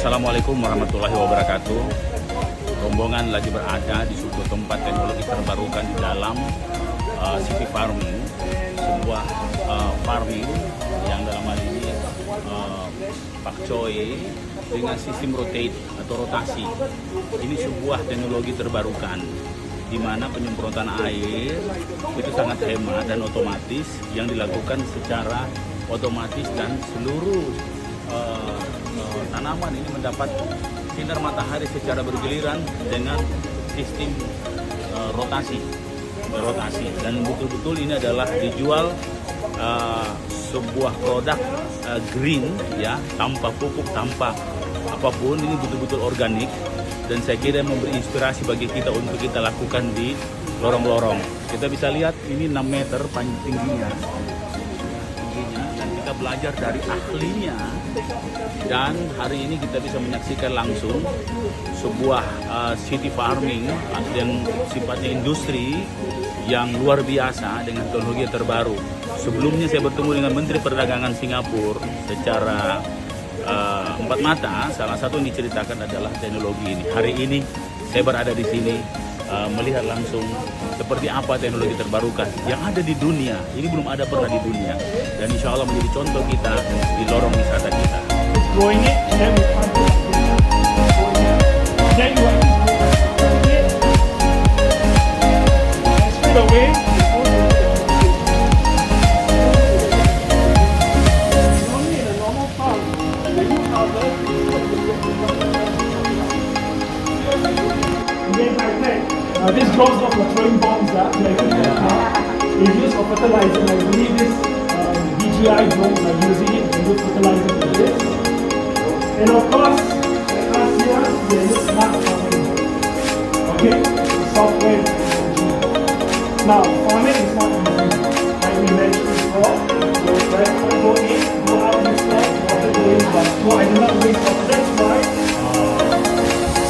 Assalamualaikum warahmatullahi wabarakatuh. Rombongan lagi berada di sebuah tempat teknologi terbarukan di dalam City Farming, sebuah farming yang dalam hal ini pakcoy dengan sistem rotate atau rotasi. Ini sebuah teknologi terbarukan di mana penyemprotan air itu sangat hemat dan otomatis, yang dilakukan secara otomatis, dan seluruh tanaman ini mendapat sinar matahari secara bergiliran dengan sistem rotasi, dan betul-betul ini adalah dijual sebuah produk green, ya, tanpa pupuk, tanpa apapun. Ini betul-betul organik, dan saya kira memberi inspirasi bagi kita untuk kita lakukan di lorong-lorong. Kita bisa lihat ini 6 meter tingginya, dan kita belajar dari ahlinya. Dan hari ini kita bisa menyaksikan langsung sebuah city farming yang sifatnya industri yang luar biasa dengan teknologi terbaru. Sebelumnya saya bertemu dengan Menteri Perdagangan Singapura secara empat mata. Salah satu yang diceritakan adalah teknologi ini. Hari ini saya berada di sini melihat langsung seperti apa teknologi terbarukan yang ada di dunia. Ini belum ada pernah di dunia, dan insya Allah menjadi contoh kita di lorong wisata kita. Growing it, and then we plant it. Then you have to grow it. And straight away, normally in a normal farm, when you harvest, then like that. This grows off the throwing bombs that is used for fertilizer. I believe this DJI drones are using it to do fertilizer for this. And of course, last year, they use smart farming. Okay? Software technology. Now, farming is not easy. Like we mentioned before, go in, go out and stuff, water going, but no, I do not waste water. That's why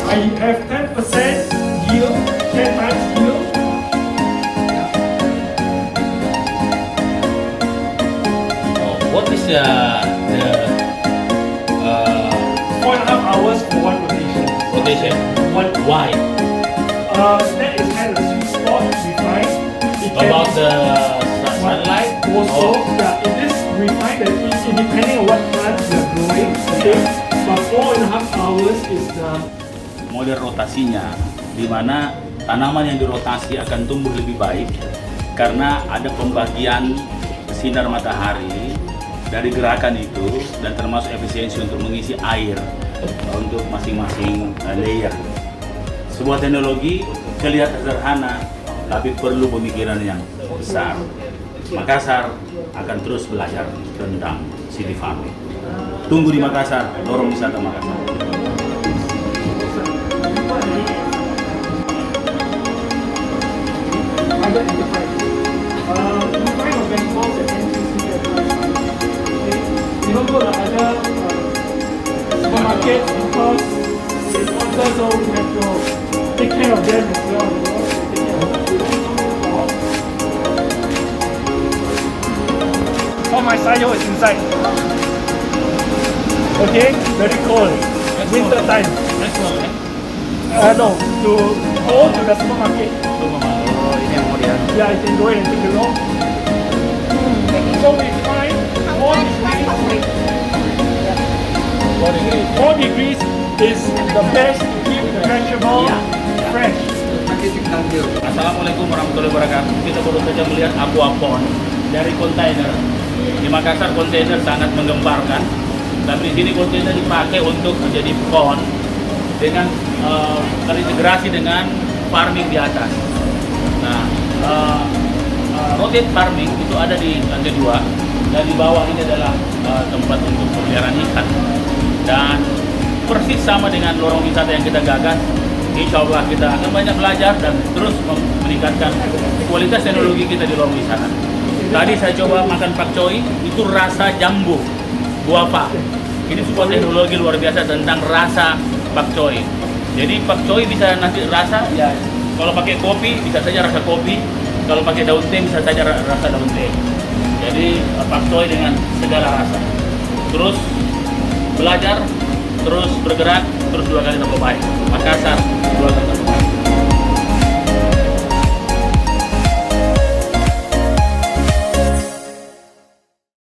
I have 10% yield, 10 times yield. What is the 4.5 hours for one rotation. Why? That is kind of sweet spot we find. About the sunlight? Also, yeah, it is refined that it depending on what plants you are growing. Okay, but 4.5 hours is the Model rotasinya, di mana tanaman yang dirotasi akan tumbuh lebih baik karena ada pembagian sinar matahari dari gerakan itu, dan termasuk efisiensi untuk mengisi air untuk masing-masing layer. Sebuah teknologi kelihatan sederhana, tapi perlu pemikiran yang besar. Makassar akan terus belajar tentang city farming. Tunggu di Makassar, lorong wisata Makassar. you don't go to other supermarkets because they sponsor, so we have to take care of them as well. All my sayo is inside. Okay, very cold. Winter time. Next one, No, to go to the supermarket. Oh, ini yang mau lihat. Yeah, I can go and take a look. So we find 4 degrees is the best to keep the vegetable fresh. Assalamualaikum warahmatullahi wabarakatuh. Kita baru saja melihat aquapon dari kontainer. Di Makassar kontainer sangat menggemparkan, tapi di sini kontainer dipakai untuk menjadi pohon dengan terintegrasi dengan farming di atas. Nah, rotate farming itu ada di lantai 2 dan di bawah ini adalah tempat untuk pemeliharaan ikan. Dan persis sama dengan lorong wisata yang kita gagas. Insya Allah kita akan banyak belajar dan terus meningkatkan kualitas teknologi kita di lorong wisata. Tadi saya coba makan pakcoy, itu rasa jambu, guava. Ini sebuah teknologi luar biasa tentang rasa pakcoy. Jadi pakcoy bisa nanti rasa, ya kalau pakai kopi bisa saja rasa kopi, kalau pakai daun teh bisa saja rasa daun teh. Jadi pakcoy dengan segala rasa. Terus belajar, terus bergerak, terus 2 kali tambah baik. Makassar 2 kali tambah baik.